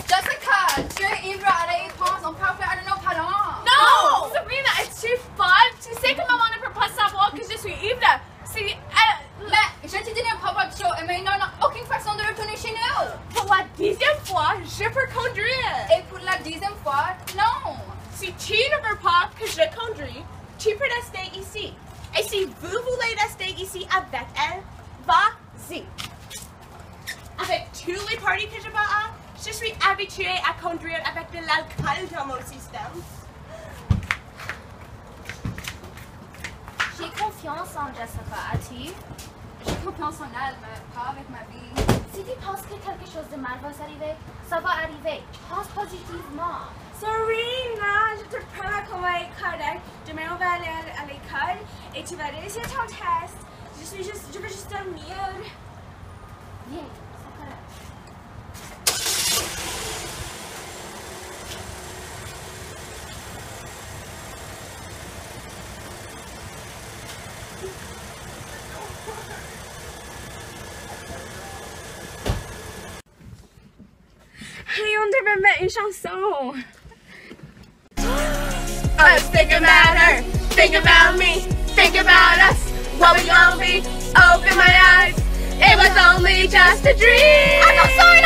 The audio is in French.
Jessica, tu es ivre à la pense, on peut faire de nos parents. Non! Sabrina, es-tu folle? Tu sais que maman ne peut pas savoir que je suis ivre. C'est... Mais je t'ai dit un pop-up show et maintenant, on n'a aucune façon de retourner chez nous. Pour la 10e fois, je peux conduire. Et pour la 10e fois, non. Si tu ne veux pas que je conduise, tu peux rester ici. Et si vous voulez rester ici avec elle, vas-y. Avec tous les parties que je vais à, je suis habituée à conduire avec de l'alcool dans mon système. J'ai confiance en Jessica, as-tu? J'ai confiance en elle, mais pas avec ma vie. Si tu penses que quelque chose de mal va s'arriver, ça va arriver. Pense positivement. Serena, je te promets qu'on va être correct. Demain, on va aller à l'école et tu vas réussir ton test. Je veux juste dormir. Viens, c'est correct. Hey, on devrait mettre une chanson. I was thinking about her, think about me, think about us, what we gonna be. Open my eyes, it was only just a dream. I'm so sorry,